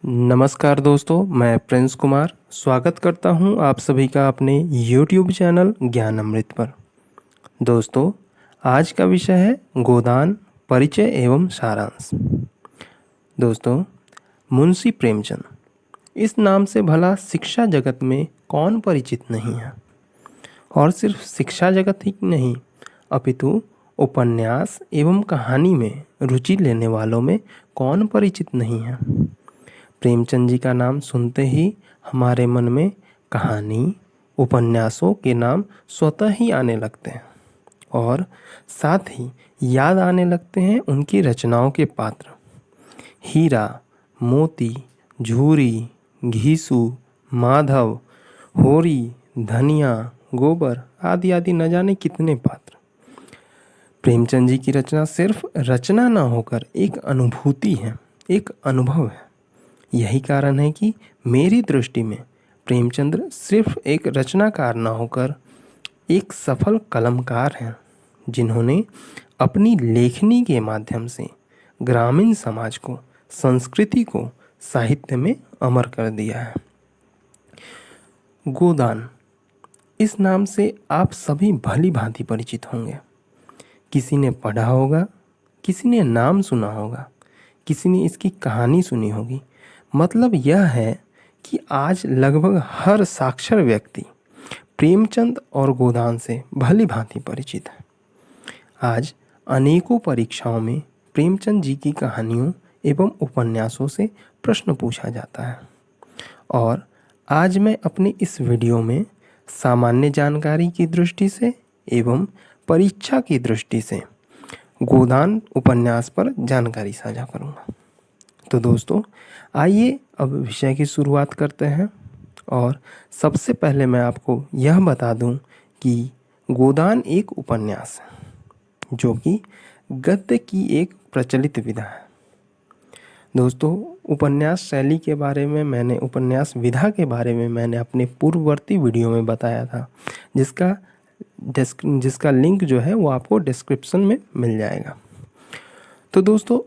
नमस्कार दोस्तों, मैं प्रिंस कुमार स्वागत करता हूं आप सभी का अपने YouTube चैनल ज्ञान अमृत पर। दोस्तों, आज का विषय है गोदान, परिचय एवं सारांश। दोस्तों, मुंशी प्रेमचंद, इस नाम से भला शिक्षा जगत में कौन परिचित नहीं है। और सिर्फ शिक्षा जगत ही नहीं, अपितु उपन्यास एवं कहानी में रुचि लेने वालों में कौन परिचित नहीं है। प्रेमचंद जी का नाम सुनते ही हमारे मन में कहानी, उपन्यासों के नाम स्वतः ही आने लगते हैं और साथ ही याद आने लगते हैं उनकी रचनाओं के पात्र। हीरा, मोती, झूरी, घीसू, माधव, होरी, धनिया, गोबर आदि आदि न जाने कितने पात्र। प्रेमचंद जी की रचना सिर्फ रचना न होकर एक अनुभूति है, एक अनुभव है। यही कारण है कि मेरी दृष्टि में प्रेमचंद्र सिर्फ एक रचनाकार न होकर एक सफल कलमकार हैं, जिन्होंने अपनी लेखनी के माध्यम से ग्रामीण समाज को, संस्कृति को साहित्य में अमर कर दिया है। गोदान, इस नाम से आप सभी भली भांति परिचित होंगे। किसी ने पढ़ा होगा, किसी ने नाम सुना होगा, किसी ने इसकी कहानी सुनी होगी। मतलब यह है कि आज लगभग हर साक्षर व्यक्ति प्रेमचंद और गोदान से भली भांति परिचित है। आज अनेकों परीक्षाओं में प्रेमचंद जी की कहानियों एवं उपन्यासों से प्रश्न पूछा जाता है। और आज मैं अपनी इस वीडियो में सामान्य जानकारी की दृष्टि से एवं परीक्षा की दृष्टि से गोदान उपन्यास पर जानकारी साझा करूंगा। तो दोस्तों, आइए अब विषय की शुरुआत करते हैं। और सबसे पहले मैं आपको यह बता दूं कि गोदान एक उपन्यास है, जो कि गद्य की एक प्रचलित विधा है। दोस्तों, उपन्यास शैली के बारे में उपन्यास विधा के बारे में मैंने अपने पूर्ववर्ती वीडियो में बताया था, जिसका लिंक जो है वो आपको डिस्क्रिप्शन में मिल जाएगा। तो दोस्तों,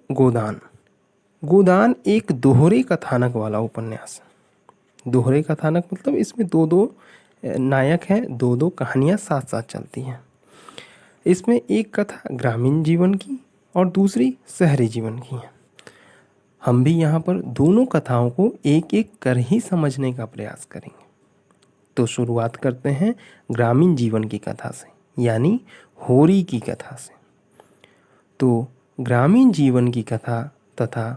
गोदान एक दोहरे कथानक वाला उपन्यास है। दोहरे कथानक मतलब इसमें दो नायक हैं, दो कहानियाँ साथ साथ चलती हैं। इसमें एक कथा ग्रामीण जीवन की और दूसरी शहरी जीवन की है। हम भी यहाँ पर दोनों कथाओं को एक एक कर ही समझने का प्रयास करेंगे। तो शुरुआत करते हैं ग्रामीण जीवन की कथा से, यानी होरी की कथा से। तो ग्रामीण जीवन की कथा तथा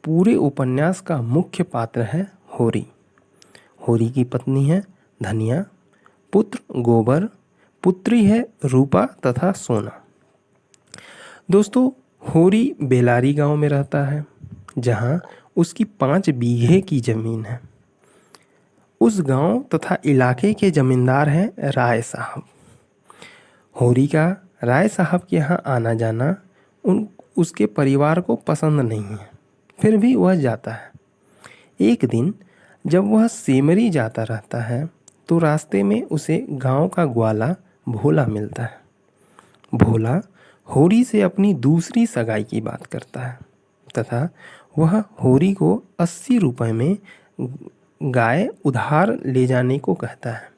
पूरे उपन्यास का मुख्य पात्र है होरी। होरी की पत्नी है धनिया, पुत्र गोबर, पुत्री है रूपा तथा सोना। दोस्तों, होरी बेलारी गांव में रहता है, जहां उसकी 5 बीघे की जमीन है। उस गांव तथा इलाके के जमींदार हैं राय साहब। होरी का राय साहब के यहाँ आना जाना उसके परिवार को पसंद नहीं है, फिर भी वह जाता है। एक दिन जब वह सेमरी जाता रहता है तो रास्ते में उसे गांव का ग्वाला भोला मिलता है। भोला होरी से अपनी दूसरी सगाई की बात करता है तथा वह होरी को 80 रुपये में गाय उधार ले जाने को कहता है।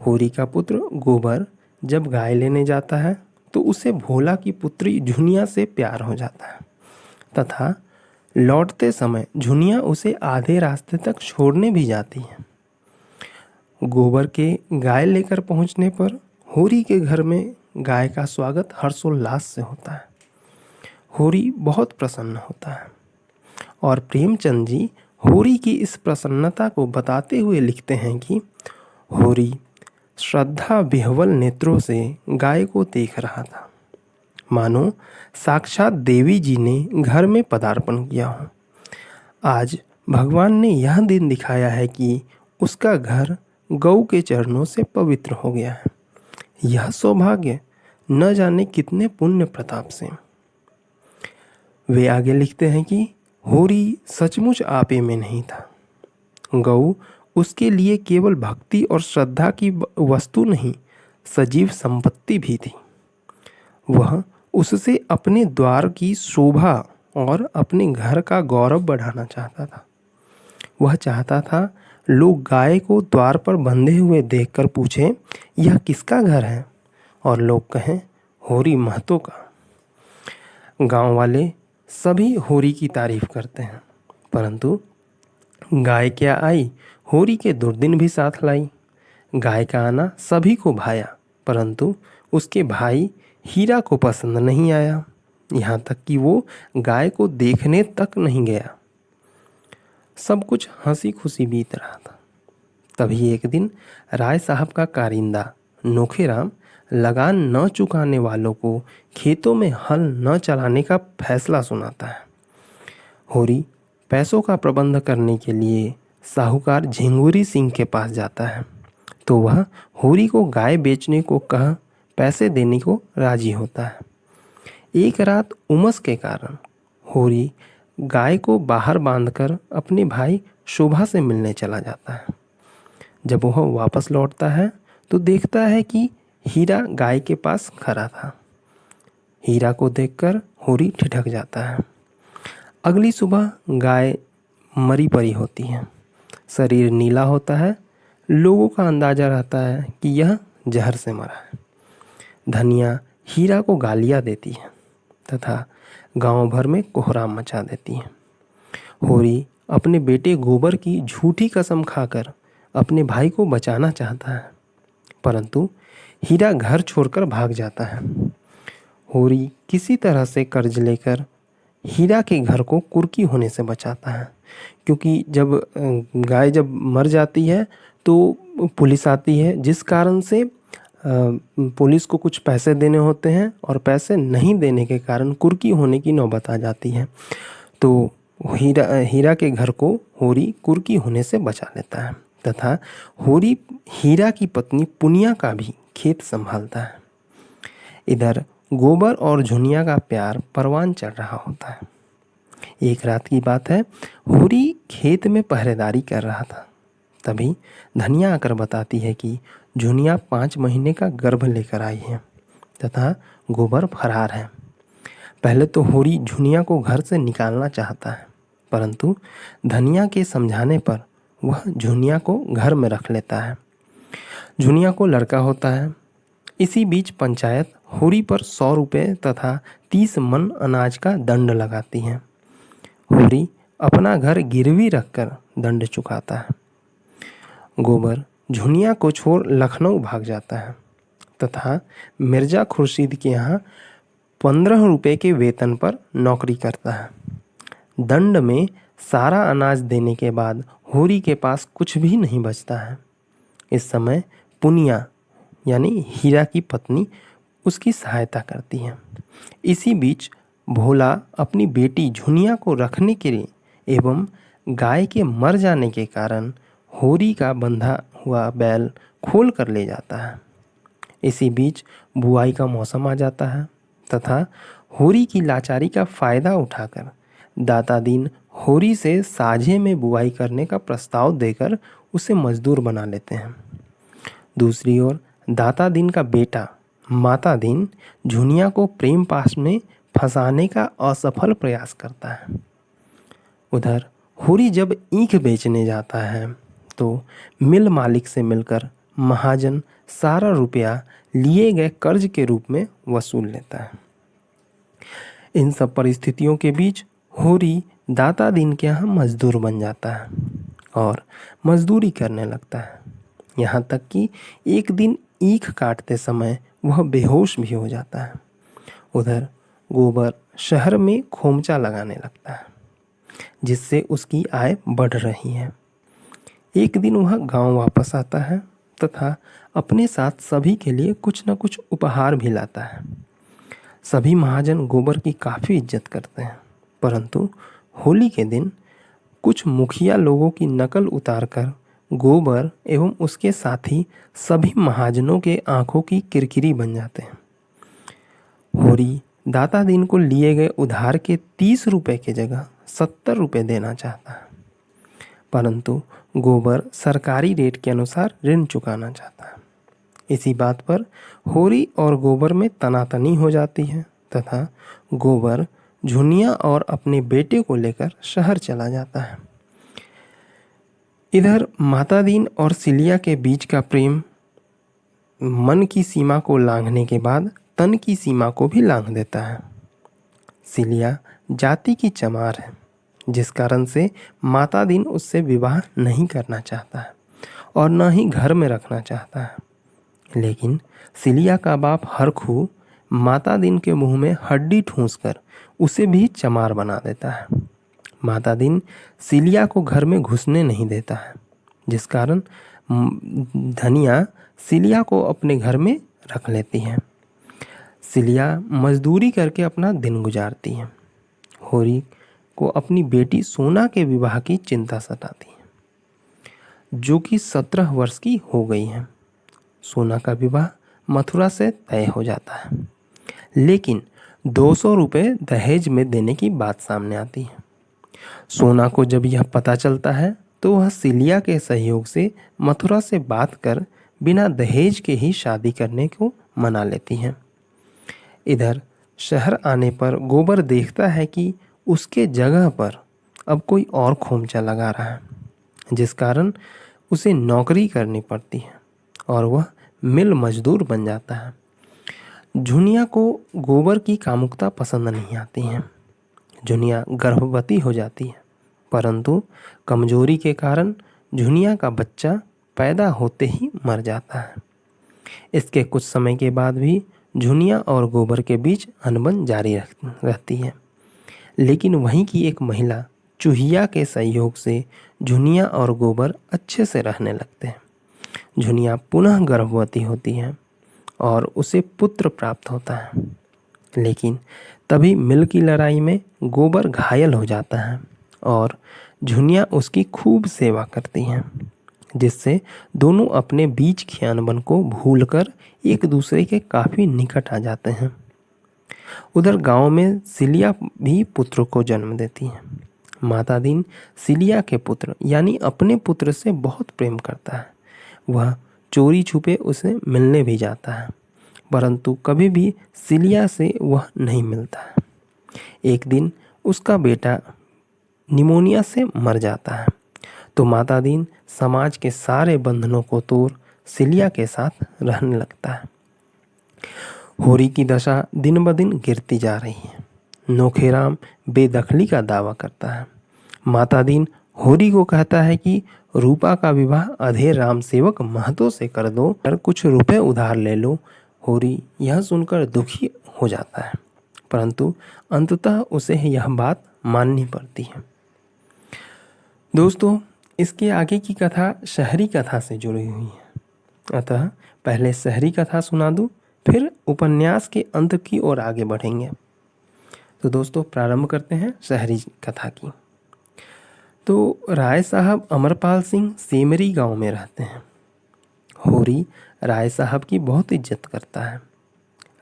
होरी का पुत्र गोबर जब गाय लेने जाता है तो उसे भोला की पुत्री झुनिया से प्यार हो जाता है तथा लौटते समय झुनिया उसे आधे रास्ते तक छोड़ने भी जाती है। गोबर के गाय लेकर पहुंचने पर होरी के घर में गाय का स्वागत हर्षोल्लास से होता है। होरी बहुत प्रसन्न होता है और प्रेमचंद जी होरी की इस प्रसन्नता को बताते हुए लिखते हैं कि होरी श्रद्धा विह्वल नेत्रों से गाय को देख रहा था, मानो साक्षात देवी जी ने घर में पदार्पण किया हो। आज भगवान ने यह दिन दिखाया है कि उसका घर गौ के चरणों से पवित्र हो गया है। यह सौभाग्य न जाने कितने पुण्य प्रताप से। वे आगे लिखते हैं कि होरी सचमुच आपे में नहीं था। गौ उसके लिए केवल भक्ति और श्रद्धा की वस्तु नहीं, सजीव संपत्ति भी थी। वह उससे अपने द्वार की शोभा और अपने घर का गौरव बढ़ाना चाहता था। वह चाहता था लोग गाय को द्वार पर बंधे हुए देखकर पूछें, यह किसका घर है? और लोग कहें, होरी महतो का। गांव वाले सभी होरी की तारीफ करते हैं, परंतु गाय क्या आई, होरी के दुर्दिन भी साथ लाई। गाय का आना सभी को भाया, परंतु उसके भाई हीरा को पसंद नहीं आया, यहाँ तक कि वो गाय को देखने तक नहीं गया। सब कुछ हंसी खुशी बीत रहा था। तभी एक दिन राय साहब का कारिंदा नोखेराम लगान न चुकाने वालों को खेतों में हल न चलाने का फैसला सुनाता है। होरी पैसों का प्रबंध करने के लिए साहूकार झिंगुरी सिंह के पास जाता है, तो वह होरी को गाय बेचने को कह पैसे देने को राजी होता है। एक रात उमस के कारण होरी गाय को बाहर बांधकर अपने भाई शोभा से मिलने चला जाता है। जब वह वापस लौटता है तो देखता है कि हीरा गाय के पास खड़ा था। हीरा को देखकर होरी ठिठक जाता है। अगली सुबह गाय मरी पड़ी होती है, शरीर नीला होता है। लोगों का अंदाजा रहता है कि यह जहर से मरा है। धनिया हीरा को गालियाँ देती है तथा गांव भर में कोहराम मचा देती है। होरी अपने बेटे गोबर की झूठी कसम खाकर अपने भाई को बचाना चाहता है, परंतु हीरा घर छोड़कर भाग जाता है। होरी किसी तरह से कर्ज लेकर हीरा के घर को कुर्की होने से बचाता है, क्योंकि जब गाय जब मर जाती है तो पुलिस आती है, जिस कारण से पुलिस को कुछ पैसे देने होते हैं और पैसे नहीं देने के कारण कुर्की होने की नौबत आ जाती है। तो हीरा के घर को होरी कुर्की होने से बचा लेता है तथा होरी हीरा की पत्नी पुनिया का भी खेत संभालता है। इधर गोबर और झुनिया का प्यार परवान चढ़ रहा होता है। एक रात की बात है, होरी खेत में पहरेदारी कर रहा था। तभी धनिया आकर बताती है कि झुनिया 5 महीने का गर्भ लेकर आई है तथा गोबर फरार है। पहले तो होरी झुनिया को घर से निकालना चाहता है, परंतु धनिया के समझाने पर वह झुनिया को घर में रख लेता है। झुनिया को लड़का होता है। इसी बीच पंचायत होरी पर 100 रुपये तथा 30 मन अनाज का दंड लगाती है। होरी अपना घर गिरवी रखकर दंड चुकाता है। गोबर झुनिया को छोड़ लखनऊ भाग जाता है तथा मिर्ज़ा खुर्शीद के यहाँ 15 रुपये के वेतन पर नौकरी करता है। दंड में सारा अनाज देने के बाद होरी के पास कुछ भी नहीं बचता है। इस समय पुनिया यानी हीरा की पत्नी उसकी सहायता करती है। इसी बीच भोला अपनी बेटी झुनिया को रखने के लिए एवं गाय के मर जाने के कारण होरी का बंधा हुआ बैल खोल कर ले जाता है। इसी बीच बुआई का मौसम आ जाता है तथा होरी की लाचारी का फ़ायदा उठाकर दाता दीन होरी से साझे में बुआई करने का प्रस्ताव देकर उसे मजदूर बना लेते हैं। दूसरी ओर दाता दीन का बेटा माता दीन झुनिया को प्रेम पाश में फंसाने का असफल प्रयास करता है। उधर होरी जब ईख बेचने जाता है तो मिल मालिक से मिलकर महाजन सारा रुपया लिए गए कर्ज के रूप में वसूल लेता है। इन सब परिस्थितियों के बीच होरी दाता दीन के यहाँ मजदूर बन जाता है और मजदूरी करने लगता है। यहाँ तक कि एक दिन ईख काटते समय वह बेहोश भी हो जाता है। उधर गोबर शहर में खोमचा लगाने लगता है, जिससे उसकी आय बढ़ रही है। एक दिन वह गांव वापस आता है तथा अपने साथ सभी के लिए कुछ न कुछ उपहार भी लाता है। सभी महाजन गोबर की काफ़ी इज्जत करते हैं, परंतु होली के दिन कुछ मुखिया लोगों की नकल उतारकर गोबर एवं उसके साथी सभी महाजनों के आंखों की किरकिरी बन जाते हैं। होरी दाता दीन को लिए गए उधार के 30 रुपये की जगह 70 रुपये देना चाहता है, परंतु गोबर सरकारी रेट के अनुसार ऋण चुकाना चाहता है। इसी बात पर होरी और गोबर में तनातनी हो जाती है तथा गोबर झुनिया और अपने बेटे को लेकर शहर चला जाता है। इधर माता दीन और सिलिया के बीच का प्रेम मन की सीमा को लांघने के बाद तन की सीमा को भी लांघ देता है। सिलिया जाति की चमार है, जिस कारण से माता दीन उससे विवाह नहीं करना चाहता है और न ही घर में रखना चाहता है। लेकिन सिलिया का बाप हरखू माता दीन के मुंह में हड्डी ठूंसकर उसे भी चमार बना देता है। माता दीन सिलिया को घर में घुसने नहीं देता है, जिस कारण धनिया सिलिया को अपने घर में रख लेती है। सिलिया मजदूरी करके अपना दिन गुजारती है। होरी को अपनी बेटी सोना के विवाह की चिंता सताती है, जो कि 17 वर्ष की हो गई है। सोना का विवाह मथुरा से तय हो जाता है, लेकिन 200 रुपये दहेज में देने की बात सामने आती है। सोना को जब यह पता चलता है तो वह सिलिया के सहयोग से मथुरा से बात कर बिना दहेज के ही शादी करने को मना लेती है। इधर शहर आने पर गोबर देखता है कि उसके जगह पर अब कोई और खोमचा लगा रहा है, जिस कारण उसे नौकरी करनी पड़ती है और वह मिल मजदूर बन जाता है। झुनिया को गोबर की कामुकता पसंद नहीं आती है। झुनिया गर्भवती हो जाती है, परंतु कमजोरी के कारण झुनिया का बच्चा पैदा होते ही मर जाता है। इसके कुछ समय के बाद भी झुनिया और गोबर के बीच अनबन जारी रहती है, लेकिन वहीं की एक महिला चूहिया के सहयोग से झुनिया और गोबर अच्छे से रहने लगते हैं। झुनिया पुनः गर्भवती होती है और उसे पुत्र प्राप्त होता है, लेकिन तभी मिल की लड़ाई में गोबर घायल हो जाता है और झुनिया उसकी खूब सेवा करती है, जिससे दोनों अपने बीच की अनबन को भूलकर एक दूसरे के काफ़ी निकट आ जाते हैं। उधर गांव में सिलिया भी पुत्र को जन्म देती है। माता दीन सिलिया के पुत्र यानी अपने पुत्र से बहुत प्रेम करता है। वह चोरी छुपे उसे मिलने भी जाता है, परंतु कभी भी सिलिया से वह नहीं मिलता है। एक दिन उसका बेटा निमोनिया से मर जाता है, तो माता दीन समाज के सारे बंधनों को तोड़ सिलिया के साथ रहने लगता है। होरी की दशा दिन ब दिन गिरती जा रही है। नोखेराम बेदखली का दावा करता है। माता दीन होरी को कहता है कि रूपा का विवाह अधेर राम सेवक महतो से कर दो और कुछ रुपए उधार ले लो। होरी यह सुनकर दुखी हो जाता है, परंतु अंततः उसे यह बात माननी पड़ती है। दोस्तों, इसके आगे की कथा शहरी कथा से जुड़ी हुई है, अतः पहले शहरी कथा सुना दूं, फिर उपन्यास के अंत की ओर आगे बढ़ेंगे। तो दोस्तों, प्रारंभ करते हैं शहरी कथा की। तो राय साहब अमरपाल सिंह सेमरी गांव में रहते हैं। होरी राय साहब की बहुत इज्जत करता है।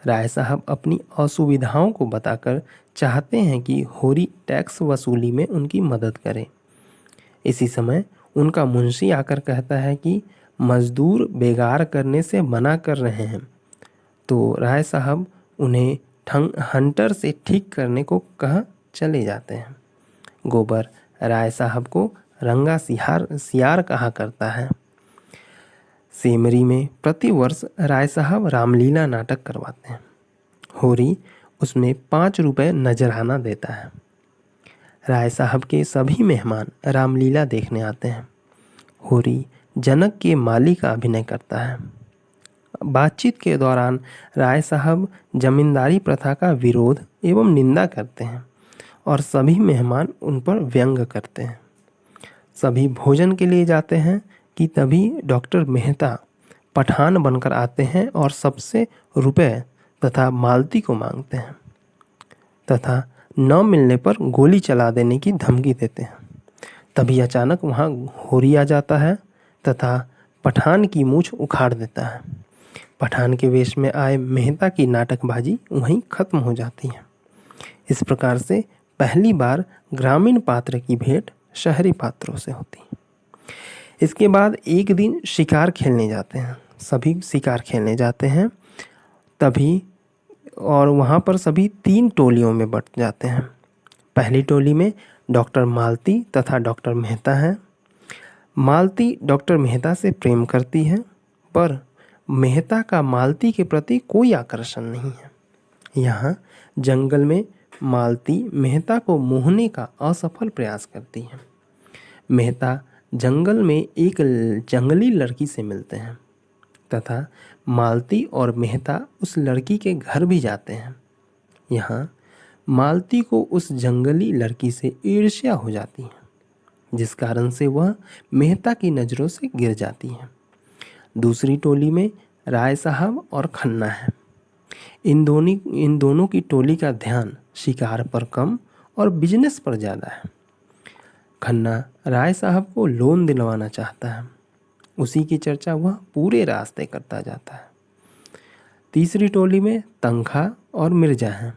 राय साहब अपनी असुविधाओं को बताकर चाहते हैं कि होरी टैक्स वसूली में उनकी मदद करे। इसी समय उनका मुंशी आकर कहता है कि मजदूर बेगार करने से मना कर रहे हैं, तो राय साहब उन्हें हंटर से ठीक करने को कह चले जाते हैं। गोबर राय साहब को रंगा सियार कहा करता है। सेमरी में प्रतिवर्ष राय साहब रामलीला नाटक करवाते हैं। होरी उसमें 5 रुपये नजराना देता है। राय साहब के सभी मेहमान रामलीला देखने आते हैं। होरी जनक के माली का अभिनय करता है। बातचीत के दौरान राय साहब जमींदारी प्रथा का विरोध एवं निंदा करते हैं और सभी मेहमान उन पर व्यंग करते हैं। सभी भोजन के लिए जाते हैं कि तभी डॉक्टर मेहता पठान बनकर आते हैं और सबसे रुपए तथा मालती को मांगते हैं तथा न मिलने पर गोली चला देने की धमकी देते हैं। तभी अचानक वहाँ होरी आ जाता है तथा पठान की मूंछ उखाड़ देता है। पठान के वेश में आए मेहता की नाटकबाजी वहीं खत्म हो जाती है। इस प्रकार से पहली बार ग्रामीण पात्र की भेंट शहरी पात्रों से होती है। इसके बाद एक दिन शिकार खेलने जाते हैं। सभी शिकार खेलने जाते हैं तभी, और वहाँ पर सभी 3 टोलियों में बंट जाते हैं। पहली टोली में डॉक्टर मालती तथा डॉक्टर मेहता हैं। मालती डॉक्टर मेहता से प्रेम करती है, पर मेहता का मालती के प्रति कोई आकर्षण नहीं है। यहाँ जंगल में मालती मेहता को मोहने का असफल प्रयास करती है। मेहता जंगल में एक जंगली लड़की से मिलते हैं तथा मालती और मेहता उस लड़की के घर भी जाते हैं। यहाँ मालती को उस जंगली लड़की से ईर्ष्या हो जाती है, जिस कारण से वह मेहता की नज़रों से गिर जाती है। दूसरी टोली में राय साहब और खन्ना है। इन दोनों की टोली का ध्यान शिकार पर कम और बिजनेस पर ज़्यादा है। खन्ना राय साहब को लोन दिलवाना चाहता है, उसी की चर्चा वह पूरे रास्ते करता जाता है। तीसरी टोली में तंखा और मिर्जा हैं।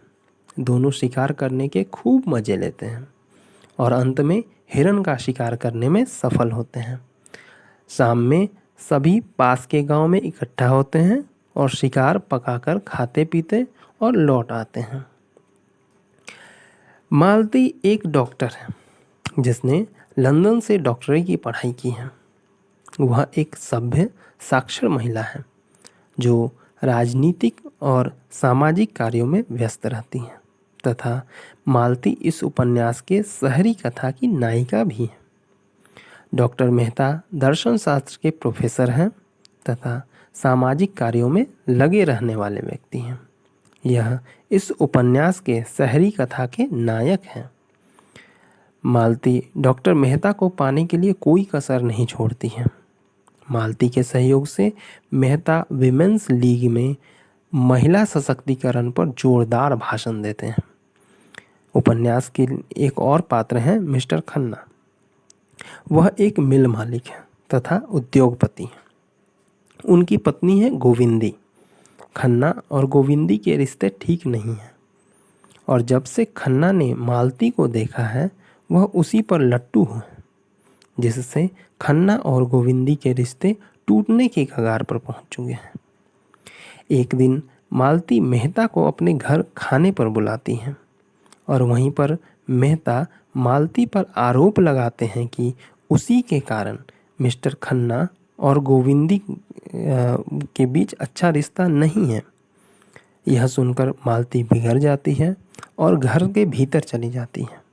दोनों शिकार करने के खूब मज़े लेते हैं और अंत में हिरन का शिकार करने में सफल होते हैं। शाम में सभी पास के गांव में इकट्ठा होते हैं और शिकार पकाकर खाते पीते और लौट आते हैं। मालती एक डॉक्टर है जिसने लंदन से डॉक्टरी की पढ़ाई की है। वह एक सभ्य साक्षर महिला है जो राजनीतिक और सामाजिक कार्यों में व्यस्त रहती है तथा मालती इस उपन्यास के शहरी कथा की नायिका भी है। डॉक्टर मेहता दर्शन शास्त्र के प्रोफेसर हैं तथा सामाजिक कार्यों में लगे रहने वाले व्यक्ति हैं। यह इस उपन्यास के शहरी कथा के नायक हैं। मालती डॉक्टर मेहता को पाने के लिए कोई कसर नहीं छोड़ती है। मालती के सहयोग से मेहता विमेंस लीग में महिला सशक्तिकरण पर जोरदार भाषण देते हैं। उपन्यास के एक और पात्र हैं मिस्टर खन्ना। वह एक मिल मालिक है तथा उद्योगपति हैं। उनकी पत्नी है गोविंदी। खन्ना और गोविंदी के रिश्ते ठीक नहीं हैं और जब से खन्ना ने मालती को देखा है वह उसी पर लट्टू है, जिससे खन्ना और गोविंदी के रिश्ते टूटने की कगार पर पहुंच चुके हैं। एक दिन मालती मेहता को अपने घर खाने पर बुलाती हैं और वहीं पर मेहता मालती पर आरोप लगाते हैं कि उसी के कारण मिस्टर खन्ना और गोविंदी के बीच अच्छा रिश्ता नहीं है। यह सुनकर मालती बिगड़ जाती है और घर के भीतर चली जाती है।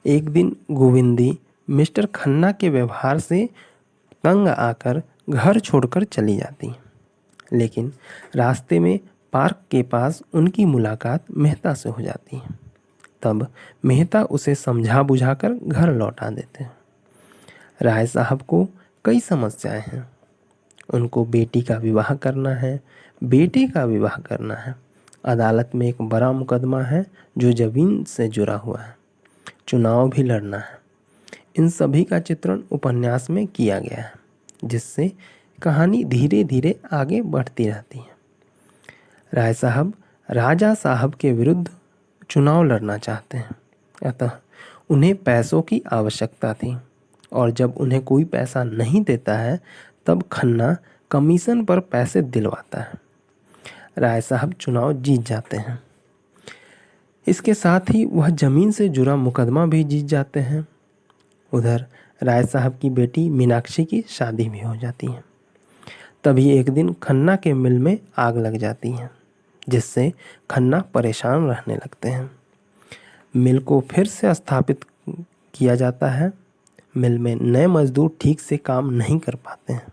एक दिन गोविंदी मिस्टर खन्ना के व्यवहार से तंग आकर घर छोड़कर चली जाती है, लेकिन रास्ते में पार्क के पास उनकी मुलाकात मेहता से हो जाती है। तब मेहता उसे समझा बुझाकर घर लौटा देते हैं। राय साहब को कई समस्याएं हैं। उनको बेटी का विवाह करना है, बेटे का विवाह करना है, अदालत में एक बड़ा मुकदमा है जो ज़मीन से जुड़ा हुआ है, चुनाव भी लड़ना है। इन सभी का चित्रण उपन्यास में किया गया है, जिससे कहानी धीरे धीरे आगे बढ़ती रहती है। राय साहब राजा साहब के विरुद्ध चुनाव लड़ना चाहते हैं, अतः उन्हें पैसों की आवश्यकता थी और जब उन्हें कोई पैसा नहीं देता है तब खन्ना कमीशन पर पैसे दिलवाता है। राय साहब चुनाव जीत जाते हैं। इसके साथ ही वह ज़मीन से जुड़ा मुकदमा भी जीत जाते हैं। उधर राय साहब की बेटी मीनाक्षी की शादी भी हो जाती है। तभी एक दिन खन्ना के मिल में आग लग जाती है, जिससे खन्ना परेशान रहने लगते हैं। मिल को फिर से स्थापित किया जाता है। मिल में नए मजदूर ठीक से काम नहीं कर पाते हैं,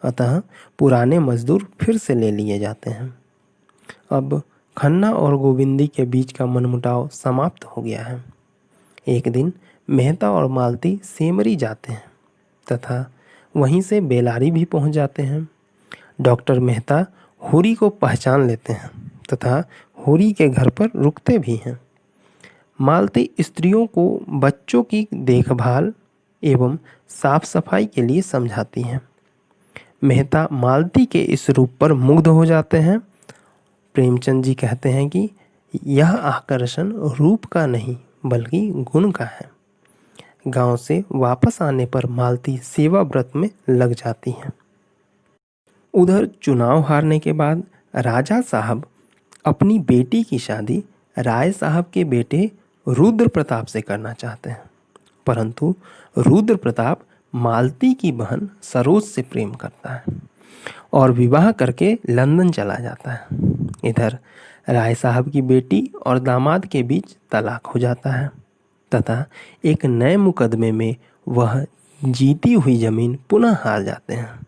अतः पुराने मजदूर फिर से ले लिए जाते हैं। अब खन्ना और गोविंदी के बीच का मनमुटाव समाप्त हो गया है। एक दिन मेहता और मालती सेमरी जाते हैं तथा वहीं से बेलारी भी पहुंच जाते हैं। डॉक्टर मेहता होरी को पहचान लेते हैं तथा होरी के घर पर रुकते भी हैं। मालती स्त्रियों को बच्चों की देखभाल एवं साफ सफाई के लिए समझाती हैं। मेहता मालती के इस रूप पर मुग्ध हो जाते हैं। प्रेमचंद जी कहते हैं कि यह आकर्षण रूप का नहीं बल्कि गुण का है। गांव से वापस आने पर मालती सेवा व्रत में लग जाती हैं। उधर चुनाव हारने के बाद राजा साहब अपनी बेटी की शादी राय साहब के बेटे रुद्र प्रताप से करना चाहते हैं, परंतु रुद्र प्रताप मालती की बहन सरोज से प्रेम करता है और विवाह करके लंदन चला जाता है। इधर राय साहब की बेटी और दामाद के बीच तलाक हो जाता है तथा एक नए मुकदमे में वह जीती हुई जमीन पुनः हार जाते हैं।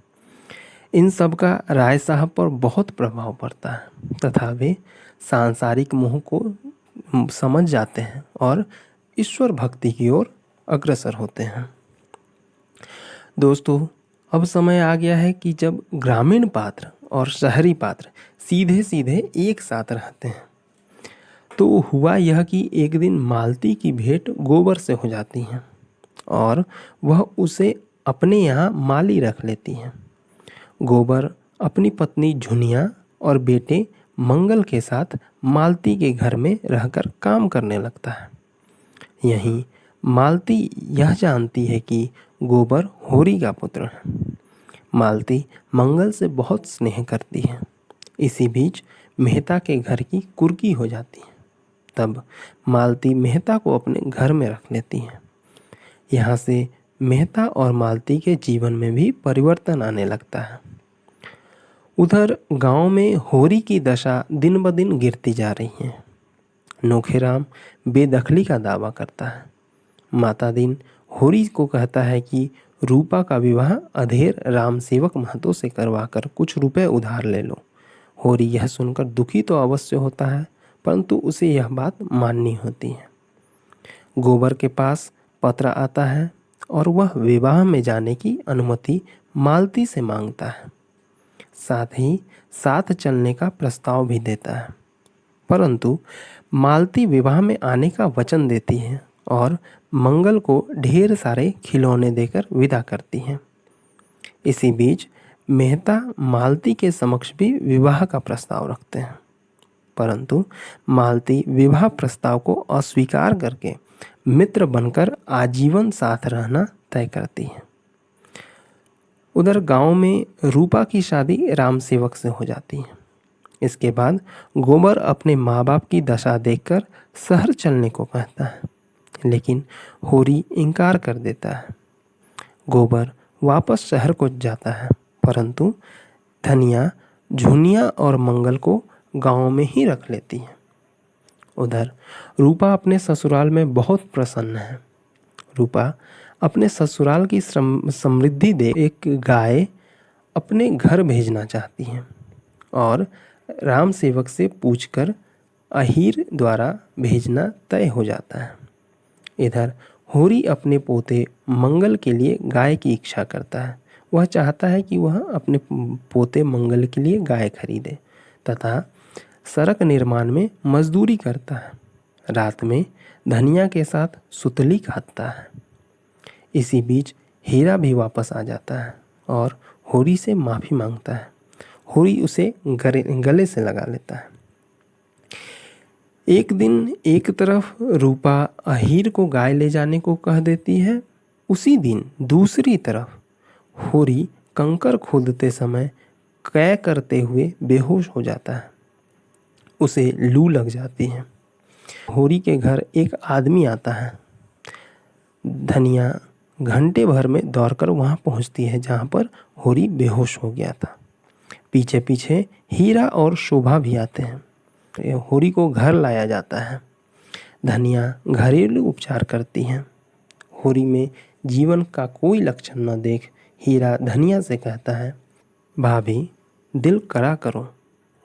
इन सब का राय साहब पर बहुत प्रभाव पड़ता है तथा वे सांसारिक मोह को समझ जाते हैं और ईश्वर भक्ति की ओर अग्रसर होते हैं। दोस्तों, अब समय आ गया है कि जब ग्रामीण पात्र और शहरी पात्र सीधे सीधे एक साथ रहते हैं। तो हुआ यह कि एक दिन मालती की भेंट गोबर से हो जाती है और वह उसे अपने यहाँ माली रख लेती है। गोबर अपनी पत्नी झुनिया और बेटे मंगल के साथ मालती के घर में रहकर काम करने लगता है। यहीं मालती यह जानती है कि गोबर होरी का पुत्र है। मालती मंगल से बहुत स्नेह करती है। इसी बीच मेहता के घर की कुर्की हो जाती है। तब मालती मेहता को अपने घर में रख लेती है। यहाँ से मेहता और मालती के जीवन में भी परिवर्तन आने लगता है। उधर गांव में होरी की दशा दिन ब दिन गिरती जा रही है। नोखेराम बेदखली का दावा करता है। माता दिन होरी को कहता है कि रूपा का विवाह अधेर राम सेवक महतो से करवाकर कुछ रुपए उधार ले लो। होरी यह सुनकर दुखी तो अवश्य होता है, परंतु उसे यह बात माननी होती है। गोबर के पास पत्र आता है और वह विवाह में जाने की अनुमति मालती से मांगता है। साथ ही साथ चलने का प्रस्ताव भी देता है, परंतु मालती विवाह में आने का वचन देती है और मंगल को ढेर सारे खिलौने देकर विदा करती है। इसी बीच मेहता मालती के समक्ष भी विवाह का प्रस्ताव रखते हैं, परंतु मालती विवाह प्रस्ताव को अस्वीकार करके मित्र बनकर आजीवन साथ रहना तय करती है। उधर गांव में रूपा की शादी राम सेवक से हो जाती है। इसके बाद गोबर अपने माँ बाप की दशा देखकर शहर चलने को कहता है, लेकिन होरी इनकार कर देता है। गोबर वापस शहर को जाता है, परंतु धनिया, झुनिया और मंगल को गांव में ही रख लेती है। उधर रूपा अपने ससुराल में बहुत प्रसन्न है। रूपा अपने ससुराल की समृद्धि देख एक गाय अपने घर भेजना चाहती है और राम सेवक से पूछकर अहीर द्वारा भेजना तय हो जाता है। इधर होरी अपने पोते मंगल के लिए गाय की इच्छा करता है। वह चाहता है कि वह अपने पोते मंगल के लिए गाय खरीदे तथा सड़क निर्माण में मजदूरी करता है। रात में धनिया के साथ सुतली काटता है। इसी बीच हीरा भी वापस आ जाता है और होरी से माफ़ी मांगता है। होरी उसे गले से लगा लेता है। एक दिन एक तरफ रूपा अहीर को गाय ले जाने को कह देती है, उसी दिन दूसरी तरफ होरी कंकर खोदते समय कै करते हुए बेहोश हो जाता है। उसे लू लग जाती है। होरी के घर एक आदमी आता है। धनिया घंटे भर में दौड़कर वहाँ पहुँचती है जहाँ पर होरी बेहोश हो गया था। पीछे पीछे हीरा और शोभा भी आते हैं। होरी को घर लाया जाता है। धनिया घरेलू उपचार करती हैं। होरी में जीवन का कोई लक्षण न देख हीरा धनिया से कहता है, भाभी दिल करा करो,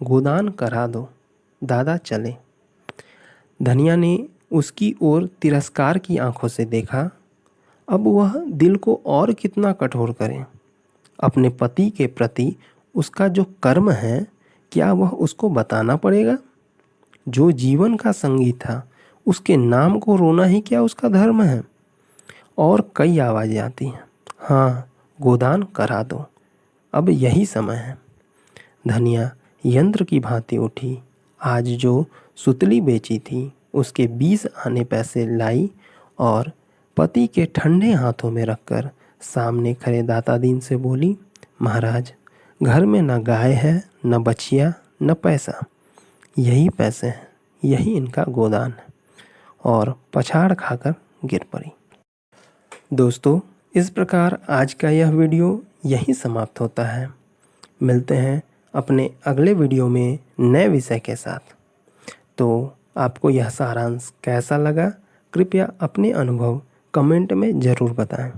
गोदान करा दो, दादा चले। धनिया ने उसकी ओर तिरस्कार की आंखों से देखा। अब वह दिल को और कितना कठोर करे। अपने पति के प्रति उसका जो कर्म है, क्या वह उसको बताना पड़ेगा? जो जीवन का संगी था, उसके नाम को रोना ही क्या उसका धर्म है? और कई आवाज़ें आती हैं, हाँ गोदान करा दो, अब यही समय है। धनिया यंत्र की भांति उठी। आज जो सुतली बेची थी उसके 20 आने पैसे लाई और पति के ठंडे हाथों में रखकर सामने खड़े दाता दीन से बोली, महाराज घर में न गाय है, न बछिया, न पैसा, यही पैसे हैं, यही इनका गोदान है। और पछाड़ खाकर गिर पड़ी। दोस्तों, इस प्रकार आज का यह वीडियो यहीं समाप्त होता है। मिलते हैं अपने अगले वीडियो में नए विषय के साथ। तो आपको यह सारांश कैसा लगा, कृपया अपने अनुभव कमेंट में ज़रूर बताएं।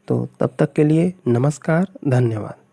तो तब तक के लिए नमस्कार, धन्यवाद।